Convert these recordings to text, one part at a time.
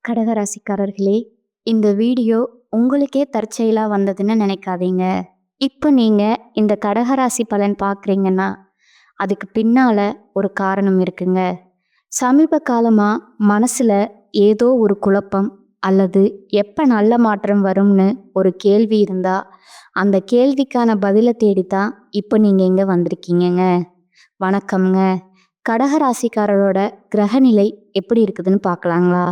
கடகராசிக்காரர்களே, இந்த வீடியோ உங்களுக்கே தற்செயலா வந்ததுன்னு நினைக்காதீங்க. இப்போ நீங்க இந்த கடகராசி பலன் பார்க்குறீங்கன்னா, அதுக்கு பின்னால ஒரு காரணம் இருக்குங்க. சமீப காலமா மனசுல ஏதோ ஒரு குழப்பம் அல்லது எப்ப நல்ல மாற்றம் வரும்னு ஒரு கேள்வி இருந்தா, அந்த கேள்விக்கான பதில தேடித்தான் இப்போ நீங்க இங்க வந்திருக்கீங்கங்க. வணக்கம்ங்க. கடகராசிக்காரரோட கிரகநிலை எப்படி இருக்குதுன்னு பார்க்கலாங்களா?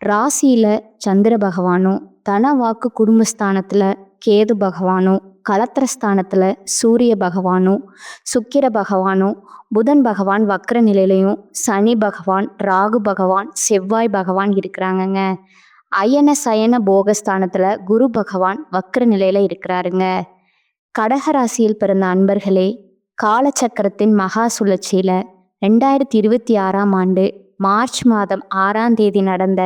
ராசியில சந்திர பகவானும், தன வாக்கு குடும்பஸ்தானத்துல கேது பகவானும், கலத்திரஸ்தானத்துல சூரிய பகவானும், சுக்கிர பகவானும், புதன் பகவான் வக்ர நிலையிலையும், சனி பகவான், ராகு பகவான், செவ்வாய் பகவான் இருக்கிறாங்கங்க. அயன சயன போகஸ்தானத்துல குரு பகவான் வக்ர நிலையில இருக்கிறாருங்க. கடகராசியில் பிறந்த அன்பர்களே, காலச்சக்கரத்தின் மகா சுழற்சியில 2026ஆம் ஆண்டு மார்ச் மாதம் 6ஆம் தேதி நடந்த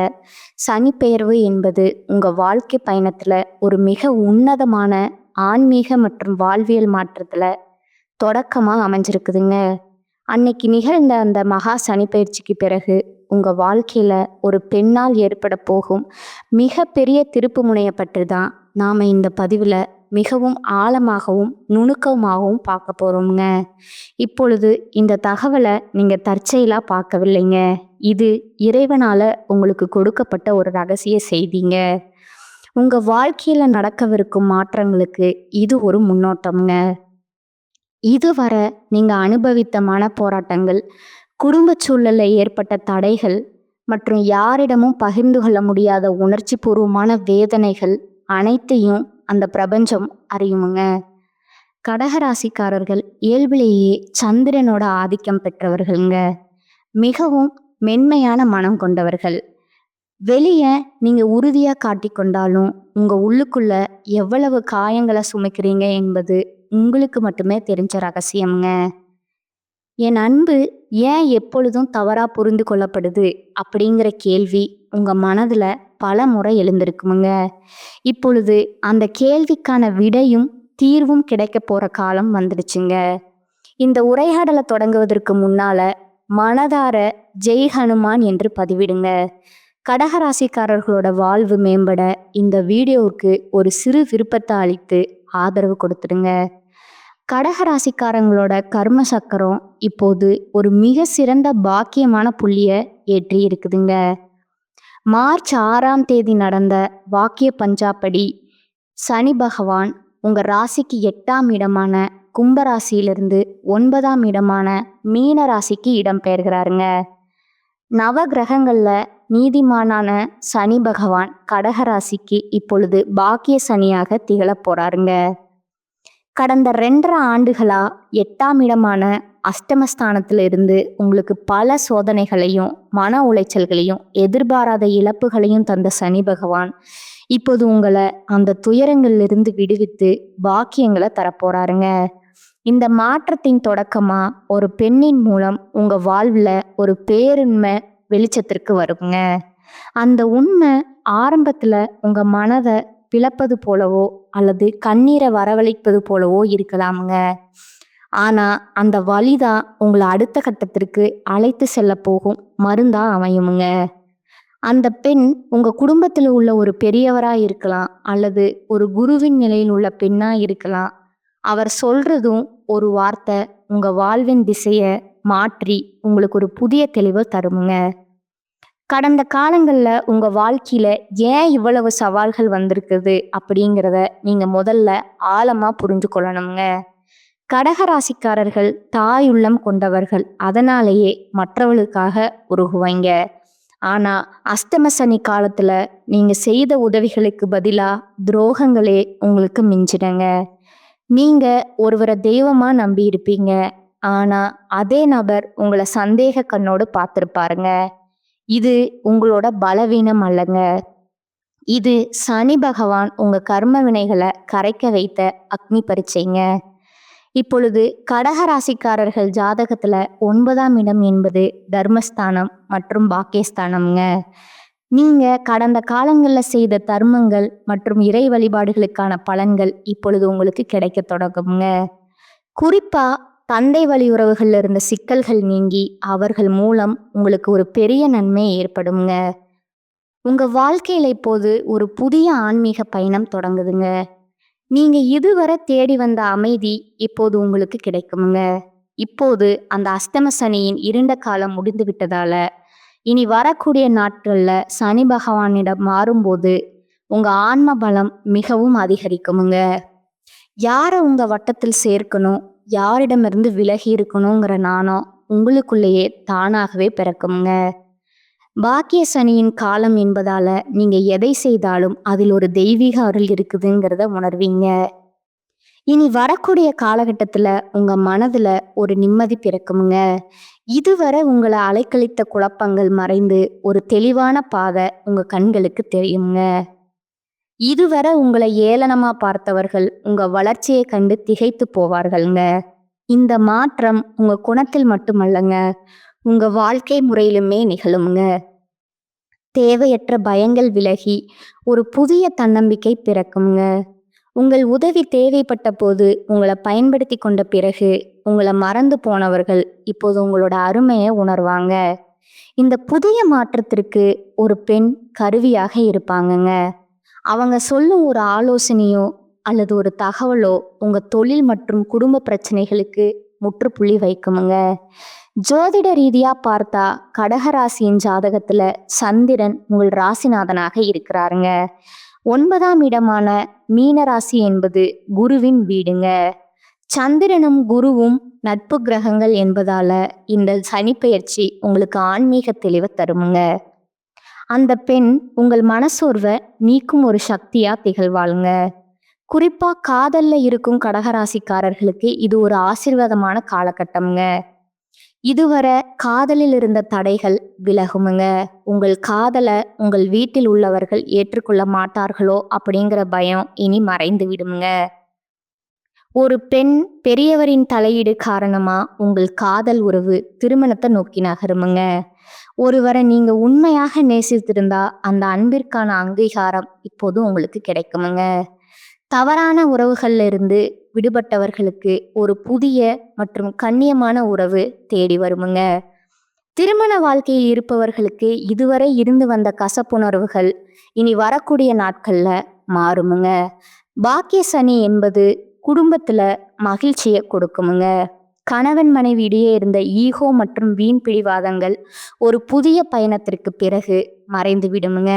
சனிப்பெயர்வு என்பது உங்க வாழ்க்கை பயணத்துல ஒரு மிக உன்னதமான ஆன்மீக மற்றும் வாழ்வியல் மாற்றத்துல தொடக்கமா அமைஞ்சிருக்குதுங்க. அன்னைக்கு நிகழ்ந்த அந்த மகா சனிப்பெயர்ச்சிக்கு பிறகு உங்க வாழ்க்கையில ஒரு பெண்ணால் ஏற்பட போகும் மிக பெரிய திருப்பு முனையை பற்றி தான் நாம இந்த பதிவுல மிகவும் ஆழமாகவும் நுணுக்கமாகவும் பார்க்க போறோம்ங்க. இப்பொழுது இந்த தகவலை நீங்க தற்செயலா பார்க்கவில்லைங்க. இது இறைவனால உங்களுக்கு கொடுக்கப்பட்ட ஒரு ரகசிய செய்திங்க. உங்க வாழ்க்கையில நடக்கவிருக்கும் மாற்றங்களுக்கு இது ஒரு முன்னோட்டம்ங்க. இதுவரை நீங்க அனுபவித்த மனப்போராட்டங்கள், குடும்ப சூழல்ல ஏற்பட்ட தடைகள் மற்றும் யாரிடமும் பகிர்ந்து கொள்ள முடியாத உணர்ச்சி பூர்வமான வேதனைகள் அனைத்தையும் அந்த பிரபஞ்சம் அறியுமுங்க. கடகராசிக்காரர்கள் இயல்பிலேயே சந்திரனோட ஆதிக்கம் பெற்றவர்கள்ங்க. மிகவும் மென்மையான மனம் கொண்டவர்கள். வெளியே நீங்க உறுதியா காட்டிக்கொண்டாலும் உங்க உள்ளுக்குள்ள எவ்வளவு காயங்களை சுமக்கிறீங்க என்பது உங்களுக்கு மட்டுமே தெரிஞ்ச ரகசியம்ங்க. என் அன்பு ஏன் எப்பொழுதும் தவறா புரிந்து கொள்ளப்படுது அப்படிங்கிற கேள்வி உங்க மனதுல பல முறை எழுந்திருக்குமுங்க. இப்பொழுது அந்த கேள்விக்கான விடையும் தீர்வும் கிடைக்க போற காலம் வந்துடுச்சுங்க. இந்த உரையாடலை தொடங்குவதற்கு முன்னால மனதார ஜெய் ஹனுமான் என்று பதிவிடுங்க. கடகராசிக்காரர்களோட வாழ்வு மேம்பட இந்த வீடியோவுக்கு ஒரு சிறு விருப்பத்தை அளித்து ஆதரவு கொடுத்துடுங்க. கடகராசிக்காரங்களோட கர்ம சக்கரம் இப்போது ஒரு மிக சிறந்த பாக்கியமான புள்ளிய ஏற்றி இருக்குதுங்க. மார்ச் 6ஆம் தேதி நடந்த வாக்கிய பஞ்சாப்படி சனி பகவான் உங்க ராசிக்கு 8ஆம் இடமான கும்பராசியிலிருந்து 9ஆம் இடமான மீன ராசிக்கு இடம் பெயர்கிறாருங்க. நவ கிரகங்கள்ல நீதிமானான சனி பகவான் கடகராசிக்கு இப்பொழுது பாக்கிய சனியாக திகழ போறாருங்க. கடந்த 2.5 ஆண்டுகளா 8ஆம் இடமான அஷ்டமஸ்தானத்துல இருந்து உங்களுக்கு பல சோதனைகளையும் மன உளைச்சல்களையும் எதிர்பாராத இழப்புகளையும் தந்த சனி பகவான் இப்போது உங்களை அந்த துயரங்கள்ல இருந்து விடுவித்து பாக்கியங்களை தரப்போறாருங்க. இந்த மாற்றத்தின் தொடக்கமா ஒரு பெண்ணின் மூலம் உங்க வாழ்வுல ஒரு பேருண்மை வெளிச்சத்திற்கு வருங்க. அந்த உண்மை ஆரம்பத்துல உங்க மனதை பிளப்பது போலவோ அல்லது கண்ணீரை வரவழைப்பது போலவோ இருக்கலாமுங்க. ஆனா அந்த வலிதான் உங்களை அடுத்த கட்டத்திற்கு அழைத்து செல்ல போகும் மருந்தா அமையுமுங்க. அந்த பெண் உங்க குடும்பத்தில் உள்ள ஒரு பெரியவரா இருக்கலாம் அல்லது ஒரு குருவின் நிலையில் உள்ள பெண்ணா இருக்கலாம். அவர் சொல்றதும் ஒரு வார்த்தை உங்க வாழ்வின் திசைய மாற்றி உங்களுக்கு ஒரு புதிய தெளிவை தருமுங்க. கடந்த காலங்கள்ல உங்க வாழ்க்கையில ஏன் இவ்வளவு சவால்கள் வந்திருக்குது அப்படிங்கிறத நீங்க முதல்ல ஆழமா புரிஞ்சு கொள்ளணுங்க. கடகராசிக்காரர்கள் தாயுள்ளம் கொண்டவர்கள், அதனாலேயே மற்றவர்களுக்காக உருகுவாங்க. ஆனா அஷ்டம சனி காலத்துல நீங்க செய்த உதவிகளுக்கு பதிலா துரோகங்களே உங்களுக்கு மிஞ்சிடுங்க. நீங்க ஒருவரை தெய்வமா நம்பி இருப்பீங்க. ஆனா அதே நபர் உங்களை சந்தேக கண்ணோடு பார்த்திருப்பாருங்க. இது உங்களோட பலவீனம் அல்லங்க. இது சனி பகவான் உங்க கர்ம வினைகளை கரைக்க வைத்த அக்னி பரீட்சைங்க. இப்பொழுது கடகராசிக்காரர்கள் ஜாதகத்துல 9ஆம் இடம் என்பது தர்மஸ்தானம் மற்றும் பாக்கியஸ்தானம்ங்க. நீங்க கடந்த காலங்கள்ல செய்த தர்மங்கள் மற்றும் இறை வழிபாடுகளுக்கான பலன்கள் இப்பொழுது உங்களுக்கு கிடைக்க தொடங்குங்க. குறிப்பா தந்தை வழி உறவுகள்ல இருந்த சிக்கல்கள் நீங்கி அவர்கள் மூலம் உங்களுக்கு ஒரு பெரிய நன்மை ஏற்படுங்க. உங்க வாழ்க்கையில இப்போது ஒரு புதிய ஆன்மீக பயணம் தொடங்குதுங்க. நீங்க இதுவரை தேடி வந்த அமைதி இப்போது உங்களுக்கு கிடைக்குமுங்க. இப்போது அந்த அஸ்தம சனியின் இருண்ட காலம் முடிந்து விட்டதால, இனி வரக்கூடிய நாட்கள்ல சனி பகவானிடம் மாறும்போது, உங்க ஆன்ம பலம் மிகவும் அதிகரிக்குமுங்க. யார உங்க வட்டத்தில் சேர்க்கணும், யாரிடமிருந்து விலகி இருக்கணுங்கிற நாணம் உங்களுக்குள்ளேயே தானாகவே பிறக்குமுங்க. பாக்கிய சனியின் காலம் என்பதால நீங்க எதை செய்தாலும் அதில் ஒரு தெய்வீக அருள் இருக்குதுங்கிறத உணர்வீங்க. இனி வரக்கூடிய காலகட்டத்துல உங்க மனதுல ஒரு நிம்மதி பிறக்குமுங்க. இதுவரை உங்களை அலைக்கழித்த குழப்பங்கள் மறைந்து ஒரு தெளிவான பாதை உங்க கண்களுக்கு தெரியுங்க. இதுவரை உங்களை ஏளனமா பார்த்தவர்கள் உங்க வளர்ச்சியை கண்டு திகைத்து போவார்கள்ங்க. இந்த மாற்றம் உங்க குணத்தில் மட்டுமல்லங்க, உங்க வாழ்க்கை முறையிலுமே நிகழுமுங்க. தேவையற்ற பயங்கள் விலகி ஒரு புதிய தன்னம்பிக்கை பிறக்குங்க. உங்கள் உதவி தேவைப்பட்ட போது உங்களை பயன்படுத்தி கொண்ட பிறகு உங்களை மறந்து போனவர்கள் இப்போது உங்களோட அருமையை உணர்வாங்க. இந்த புதிய மாற்றத்திற்கு ஒரு பெண் கருவியாக இருப்பாங்கங்க. அவங்க சொல்லும் ஒரு ஆலோசனையோ அல்லது ஒரு தகவலோ உங்க தொழில் மற்றும் குடும்ப பிரச்சனைகளுக்கு முற்றுப்புள்ளி வைக்குமுங்க. ஜோதிட ரீதியா பார்த்தா கடகராசியின் ஜாதகத்துல சந்திரன் உங்கள் ராசிநாதனாக இருக்கிறாருங்க. 9ஆம் இடமான மீனராசி என்பது குருவின் வீடுங்க. சந்திரனும் குருவும் நட்பு கிரகங்கள் என்பதால இந்த சனிப்பெயர்ச்சி உங்களுக்கு ஆன்மீக தெளிவை தருமுங்க. அந்த பெண் உங்கள் மனசோர்வை நீக்கும் ஒரு சக்தியா திகழ்வாளுங்க. குறிப்பா காதல்ல இருக்கும் கடகராசிக்காரர்களுக்கு இது ஒரு ஆசீர்வாதமான காலகட்டம்ங்க. இதுவரை காதலில் இருந்த தடைகள் விலகுமுங்க. உங்கள் காதலை உங்கள் வீட்டில் உள்ளவர்கள் ஏற்றுக்கொள்ள மாட்டார்களோ அப்படிங்கிற பயம் இனி மறைந்து விடுமுங்க. ஒரு பெண் பெரியவரின் தலையீடு காரணமா உங்கள் காதல் உறவு திருமணத்தை நோக்கி நகருமுங்க. ஒருவரை நீங்க உண்மையாக நேசித்திருந்தா அந்த அன்பிற்கான அங்கீகாரம் இப்போது உங்களுக்கு கிடைக்குமுங்க. தவறான உறவுகள்ல இருந்து விடுபட்டவர்களுக்கு ஒரு புதிய மற்றும் கண்ணியமான உறவு தேடி வருமுங்க. திருமண வாழ்க்கையில் இருப்பவர்களுக்கு இதுவரை இருந்து வந்த கசப்புணர்வுகள் இனி வரக்கூடிய நாட்கள்ல மாறுமுங்க. பாக்கிய சனி என்பது குடும்பத்துல மகிழ்ச்சியை கொடுக்குமுங்க. கணவன் மனைவி இடையே இருந்த ஈகோ மற்றும் வீண் பிடிவாதங்கள் ஒரு புதிய பயணத்திற்கு பிறகு மறைந்து விடுமுங்க.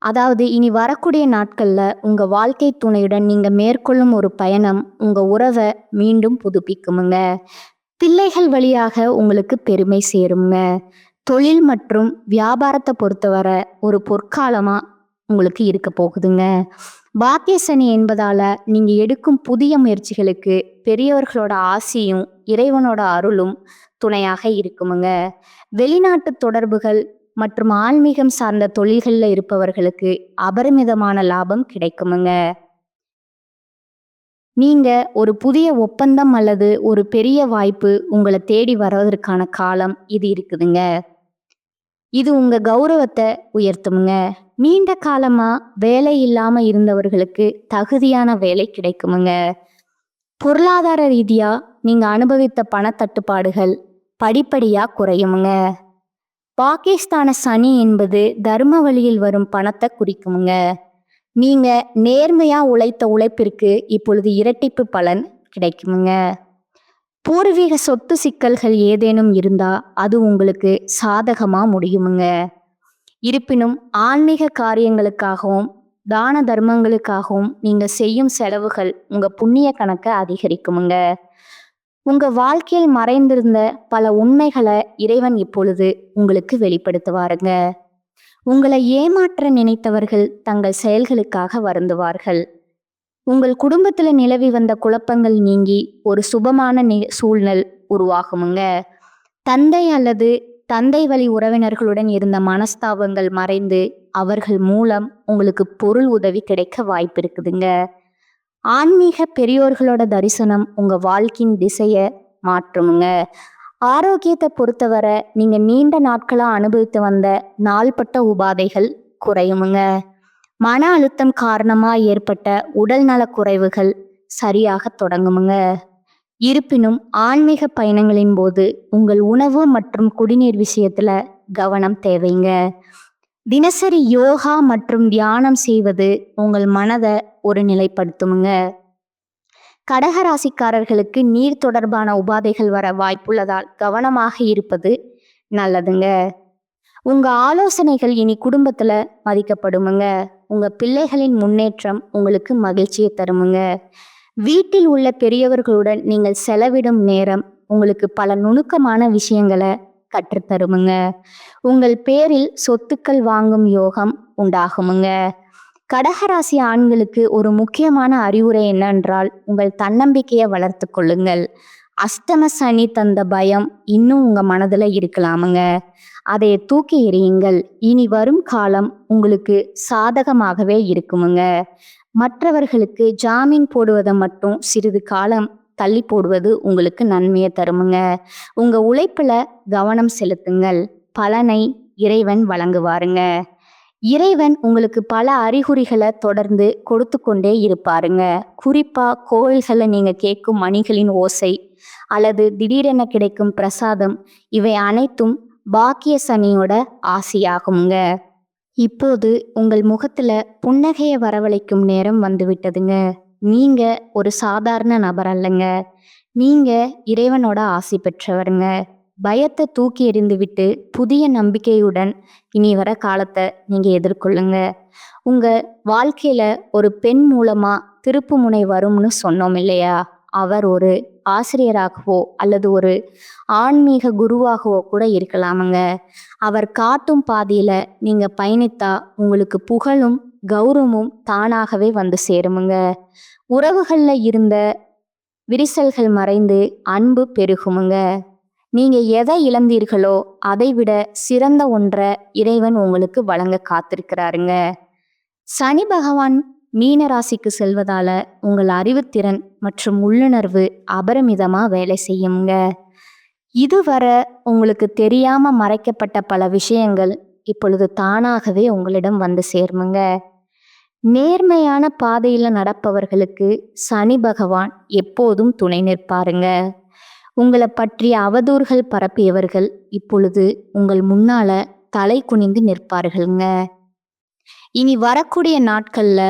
அதாவது இனி வரக்கூடிய நாட்கள்ல உங்க வாழ்க்கை துணையுடன் நீங்க மேற்கொள்ளும் ஒரு பயணம் உங்க உறவை மீண்டும் புதுப்பிக்குமுங்க. பிள்ளைகள் வழியாக உங்களுக்கு பெருமை சேருங்க. தொழில் மற்றும் வியாபாரத்தை பொறுத்தவரை ஒரு பொற்காலமா உங்களுக்கு இருக்க போகுதுங்க. பாக்கிய சனி என்பதால நீங்க எடுக்கும் புதிய முயற்சிகளுக்கு பெரியவர்களோட ஆசியும் இறைவனோட அருளும் துணையாக இருக்குமுங்க. வெளிநாட்டு தொடர்புகள் மற்றும் ஆன்மீகம் சார்ந்த தொழில்கள்ல இருப்பவர்களுக்கு அபரிமிதமான லாபம் கிடைக்குமுங்க. நீங்க ஒரு புதிய ஒப்பந்தம் அல்லது ஒரு பெரிய வாய்ப்பு உங்களை தேடி வருவதற்கான காலம் இது இருக்குதுங்க. இது உங்க கௌரவத்தை உயர்த்துமுங்க. நீண்ட காலமா வேலை இல்லாம இருந்தவர்களுக்கு தகுதியான வேலை கிடைக்குமுங்க. பொருளாதார ரீதியா நீங்க அனுபவித்த பணத்தட்டுப்பாடுகள் படிப்படியா குறையுமுங்க. பாகிஸ்தான சனி என்பது தர்ம வழியில் வரும் பணத்தை குறிக்குமுங்க. நீங்க நேர்மையா உழைத்த உழைப்பிற்கு இப்பொழுது இரட்டிப்பு பலன் கிடைக்குமுங்க. பூர்வீக சொத்து சிக்கல்கள் ஏதேனும் இருந்தா அது உங்களுக்கு சாதகமா முடியுமுங்க. இருப்பினும் ஆன்மீக காரியங்களுக்காகவும் தான தர்மங்களுக்காகவும் நீங்க செய்யும் செலவுகள் உங்க புண்ணிய கணக்கை அதிகரிக்குமுங்க. உங்க வாழ்க்கையில் மறைந்திருந்த பல உண்மைகளை இறைவன் இப்பொழுது உங்களுக்கு வெளிப்படுத்துவாருங்க. உங்களை ஏமாற்ற நினைத்தவர்கள் தங்கள் செயல்களுக்காக வருந்துவார்கள். உங்கள் குடும்பத்துல நிலவி வந்த குழப்பங்கள் நீங்கி ஒரு சுபமான சூழ்நிலை உருவாகுமுங்க. தந்தை அல்லது தந்தை வழி உறவினர்களுடன் இருந்த மனஸ்தாபங்கள் மறைந்து அவர்கள் மூலம் உங்களுக்கு பொருள் உதவி கிடைக்க வாய்ப்பு இருக்குதுங்க. ஆன்மீக பெரியோர்களோட தரிசனம் உங்க வாழ்க்கையின் திசையை மாற்றுமுங்க. ஆரோக்கியத்தை பொறுத்தவரை நீங்க நீண்ட நாட்களா அனுபவித்து வந்த நாள்பட்ட உபாதைகள் குறையுமுங்க. மன அழுத்தம் காரணமா ஏற்பட்ட உடல் நல குறைவுகள் சரியாக தொடங்குமுங்க. இருப்பினும் ஆன்மீக பயணங்களின் போது உங்கள் உணவு மற்றும் குடிநீர் விஷயத்துல கவனம் தேவைங்க. தினசரி யோகா மற்றும் தியானம் செய்வது உங்கள் மனதை ஒரு நிலைப்படுத்துமுங்க. கடகராசிக்காரர்களுக்கு நீர் தொடர்பான உபாதைகள் வர வாய்ப்புள்ளதால் கவனமாக இருப்பது நல்லதுங்க. உங்க ஆலோசனைகள் இனி குடும்பத்துல மதிக்கப்படுமுங்க. உங்க பிள்ளைகளின் முன்னேற்றம் உங்களுக்கு மகிழ்ச்சியை தருமுங்க. வீட்டில் உள்ள பெரியவர்களுடன் நீங்கள் செலவிடும் நேரம் உங்களுக்கு பல நுணுக்கமான விஷயங்களை கற்றுத்தருமுங்க. உங்கள் பேரில் சொத்துக்கள் வாங்கும் யோகம் உண்டாகுமுங்க. கடகராசி ஆண்களுக்கு ஒரு முக்கியமான அறிவுரை என்னென்றால், உங்கள் தன்னம்பிக்கையை வளர்த்து கொள்ளுங்கள். அஷ்டம சனி தந்த பயம் இன்னும் உங்க மனதுல இருக்கலாமுங்க. அதை தூக்கி எறியுங்கள். இனி வரும் காலம் உங்களுக்கு சாதகமாகவே இருக்குமுங்க. மற்றவர்களுக்கு ஜாமீன் போடுவதை மட்டும் சிறிது காலம் தள்ளி போடுவது உங்களுக்கு நன்மையை தருமுங்க. உங்க உழைப்புல கவனம் செலுத்துங்கள். பலனை இறைவன் வழங்குவாருங்க. இறைவன் உங்களுக்கு பல அறிகுறிகளை தொடர்ந்து கொடுத்து கொண்டே இருப்பாருங்க. குறிப்பா கோயில்களை நீங்க கேட்கும் மணிகளின் ஓசை அல்லது திடீரென கிடைக்கும் பிரசாதம், இவை அனைத்தும் பாக்கிய சனியோட ஆசியாகுங்க. இப்போது உங்கள் முகத்துல புன்னகையை வரவழைக்கும் நேரம் வந்துவிட்டதுங்க. நீங்க ஒரு சாதாரண நபர் அல்லங்க. நீங்க இறைவனோட ஆசி பெற்றவருங்க. பயத்தை தூக்கி எறிந்துவிட்டு புதிய நம்பிக்கையுடன் இனி வர காலத்தை நீங்க எதிர்கொள்ளுங்க. உங்க வாழ்க்கையில ஒரு பெண் மூலமா திருப்பு முனை வரும்னு சொன்னோம் இல்லையா? அவர் ஒரு ஆசிரியராகவோ அல்லது ஒரு ஆன்மீக குருவாகவோ கூட இருக்கலாமுங்க. அவர் காட்டும் பாதையில நீங்க பயணித்தா உங்களுக்கு புகழும் கௌரவமும் தானாகவே வந்து சேருமுங்க. உறவுகள்ல இருந்த விரிசல்கள் மறைந்து அன்பு பெருகுமுங்க. நீங்க எதை இழந்தீர்களோ அதை விட சிறந்த ஒன்றை இறைவன் உங்களுக்கு வழங்க காத்திருக்கிறாருங்க. சனி பகவான் மீன ராசிக்கு செல்வதால உங்கள் அறிவுத்திறன் மற்றும் உள்ளுணர்வு அபரிமிதமா வேலை செய்யுங்க. இதுவரை உங்களுக்கு தெரியாம மறைக்கப்பட்ட பல விஷயங்கள் இப்பொழுது தானாகவே உங்களிடம் வந்து சேருமுங்க. நேர்மையான பாதையில நடப்பவர்களுக்கு சனி பகவான் எப்போதும் துணை நிற்பாருங்க. உங்களை பற்றிய அவதூறுகள் பரப்பியவர்கள் இப்பொழுது உங்கள் முன்னால தலை குனிந்து நிற்பார்களுங்க. இனி வரக்கூடிய நாட்கள்ல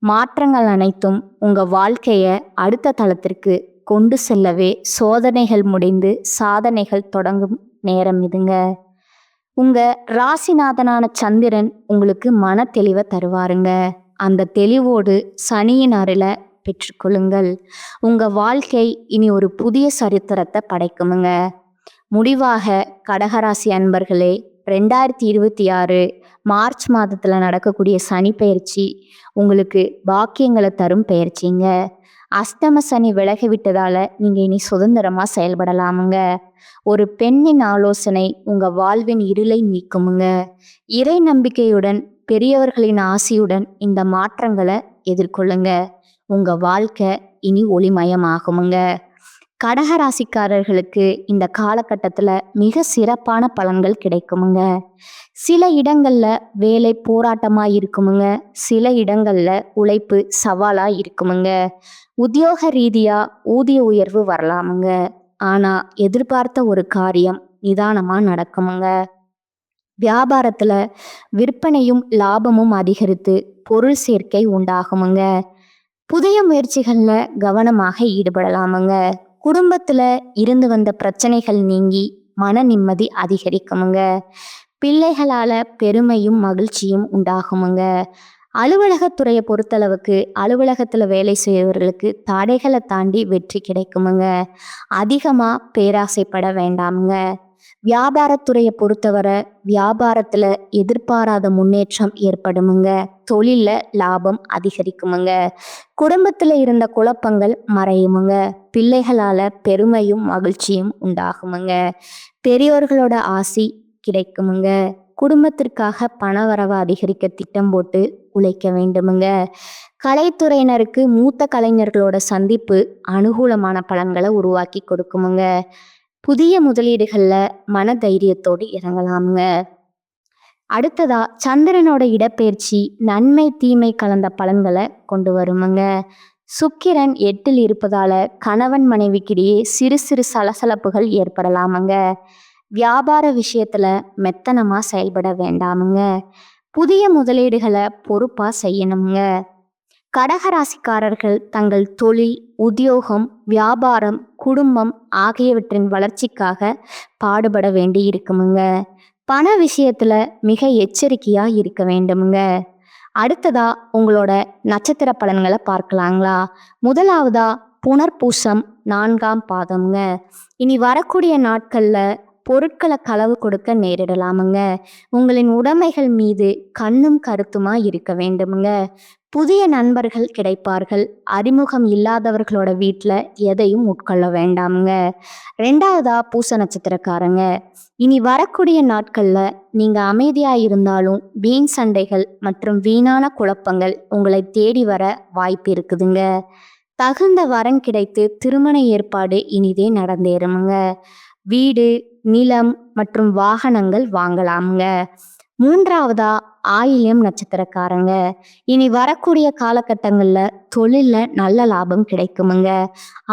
மாற்றங்கள் அனைத்தும் உங்க வாழ்க்கைய அடுத்த தளத்திற்கு கொண்டு செல்லவே சோதனைகள் முடிந்து சாதனைகள் தொடங்கும் நேரம் இதுங்க. உங்க ராசிநாதனான சந்திரன் உங்களுக்கு மன தெளிவை தருவாருங்க. அந்த தெளிவோடு சனியின் அருளை பெற்றுக்கொள்ளுங்கள். உங்க வாழ்க்கை இனி ஒரு புதிய சரித்திரத்தை படைக்குமுங்க. முடிவாக கடகராசி அன்பர்களே, 2026 மார்ச் மாதத்துல நடக்கக்கூடிய சனி பெயர்ச்சி உங்களுக்கு பாக்கியங்களை தரும் பெயர்ச்சிங்க. அஷ்டம சனி விலகி விட்டதால நீங்க இனி சுதந்திரமா செயல்படலாமுங்க. ஒரு பெண்ணின் ஆலோசனை உங்க வாழ்வின் இருளை நீக்குமுங்க. இறை நம்பிக்கையுடன் பெரியவர்களின் ஆசியுடன் இந்த மாற்றங்களை எதிர்கொள்ளுங்க. உங்க வாழ்க்கை இனி ஒளிமயமாகுமுங்க. கடகராசிக்காரர்களுக்கு இந்த காலகட்டத்துல மிக சிறப்பான பலன்கள் கிடைக்குமுங்க. சில இடங்கள்ல வேலை போராட்டமா இருக்குமுங்க. சில இடங்கள்ல உழைப்பு சவாலா இருக்குமுங்க. உத்தியோக ரீதியா ஊதிய உயர்வு வரலாமுங்க. ஆனா எதிர்பார்த்த ஒரு காரியம் நிதானமா நடக்குமுங்க. வியாபாரத்துல விற்பனையும் லாபமும் அதிகரித்து பொருள் சேர்க்கை உண்டாகுமுங்க. புதிய முயற்சிகள்ல கவனமாக ஈடுபடலாமுங்க. குடும்பத்துல இருந்து வந்த பிரச்சனைகள் நீங்கி மன நிம்மதி அதிகரிக்குமுங்க. பிள்ளைகளால பெருமையும் மகிழ்ச்சியும் உண்டாகுமுங்க. அலுவலகத்துறையை பொறுத்தளவுக்கு அலுவலகத்துல வேலை செய்யறவர்களுக்கு தடைகளை தாண்டி வெற்றி கிடைக்குமுங்க. அதிகமா பேராசைப்பட வேண்டாமுங்க. வியாபாரத்துறையை பொறுத்தவரை வியாபாரத்துல எதிர்பாராத முன்னேற்றம் ஏற்படுமுங்க. தொழில்ல லாபம் அதிகரிக்குமுங்க. குடும்பத்துல இருந்த குழப்பங்கள் மறையுமுங்க. பிள்ளைகளால பெருமையும் மகிழ்ச்சியும் உண்டாகுமுங்க. பெரியோர்களோட ஆசி கிடைக்குமுங்க. குடும்பத்திற்காக பணவரவை அதிகரிக்க திட்டம் போட்டு உழைக்க வேண்டுமுங்க. கலைத்துறையினருக்கு மூத்த கலைஞர்களோட சந்திப்பு அனுகூலமான பலன்களை உருவாக்கி கொடுக்குமுங்க. புதிய முதலீடுகள்ல மன தைரியத்தோடு இறங்கலாமுங்க. அடுத்ததா சந்திரனோட இடப்பெயர்ச்சி நன்மை தீமை கலந்த பலன்களை கொண்டு வருமுங்க. சுக்கிரன் 8ல் இருப்பதால கணவன் மனைவிக்கிடையே சிறு சிறு சலசலப்புகள் ஏற்படலாமுங்க. வியாபார விஷயத்துல மெத்தனமா செயல்பட வேண்டாமுங்க. புதிய முதலீடுகளை பொறுப்பா செய்யணுங்க. கடகராசிக்காரர்கள் தங்கள் தொழில், உத்தியோகம், வியாபாரம், குடும்பம் ஆகியவற்றின் வளர்ச்சிக்காக பாடுபட வேண்டி இருக்குமுங்க. பண விஷயத்துல மிக எச்சரிக்கையா இருக்க வேண்டுமுங்க. அடுத்ததா உங்களோட நட்சத்திர பலன்களை பார்க்கலாங்களா? முதலாவதா புனர்பூசம் 4ஆம் பாதம்ங்க. இனி வரக்கூடிய நாட்கள்ல பொருட்களை களவு கொடுக்க நேரிடலாமுங்க. உங்களின் உடைமைகள் மீது கண்ணும் கருத்துமா இருக்க வேண்டுமுங்க. புதிய நண்பர்கள் கிடைப்பார்கள். அறிமுகம் இல்லாதவர்களோட வீட்டில் எதையும் உட்கொள்ள வேண்டாமுங்க. 2ஆவதா பூச நட்சத்திரக்காரங்க. இனி வரக்கூடிய நாட்கள்ல நீங்க அமைதியா இருந்தாலும் வீண் சண்டைகள் மற்றும் வீணான குழப்பங்கள் உங்களை தேடி வர வாய்ப்பு இருக்குதுங்க. தகுந்த வரன் கிடைத்து திருமண ஏற்பாடு இனிதே நடந்தேறுமுங்க. வீடு, நிலம் மற்றும் வாகனங்கள் வாங்கலாமுங்க. 3ஆவதா ஆயில்யம் நட்சத்திரக்காரங்க. இனி வரக்கூடிய காலகட்டங்கள்ல தொழில்ல நல்ல லாபம் கிடைக்குமுங்க.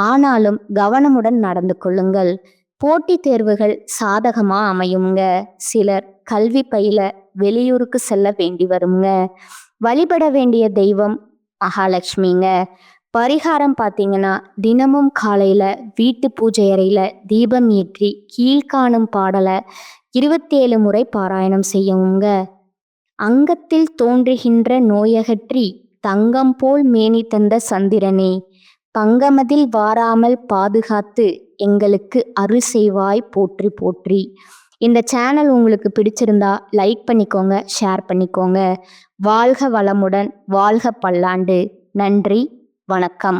ஆனாலும் கவனமுடன் நடந்து கொள்ளுங்கள். போட்டித் தேர்வுகள் சாதகமா அமையுங்க. சிலர் கல்வி பயில வெளியூருக்கு செல்ல வேண்டி வருங்க. வழிபட வேண்டிய தெய்வம் மகாலட்சுமிங்க. பரிகாரம் பார்த்தீங்கன்னா, தினமும் காலையில வீட்டு பூஜை அறையில தீபம் ஏற்றி கீழ்காணும் பாடலை 27 முறை பாராயணம் செய்யவுங்க. அங்கத்தில் தோன்றுகின்ற நோயகற்றி தங்கம் போல் மேனி தந்த சந்திரனே, பங்கமதில் வாராமல் பாதுகாத்து எங்களுக்கு அருள் செய்வாய் போற்றி போற்றி. இந்த சேனல் உங்களுக்கு பிடிச்சிருந்தா லைக் பண்ணிக்கோங்க, ஷேர் பண்ணிக்கோங்க. வாழ்க வளமுடன், வாழ்க பல்லாண்டு. நன்றி, வணக்கம்.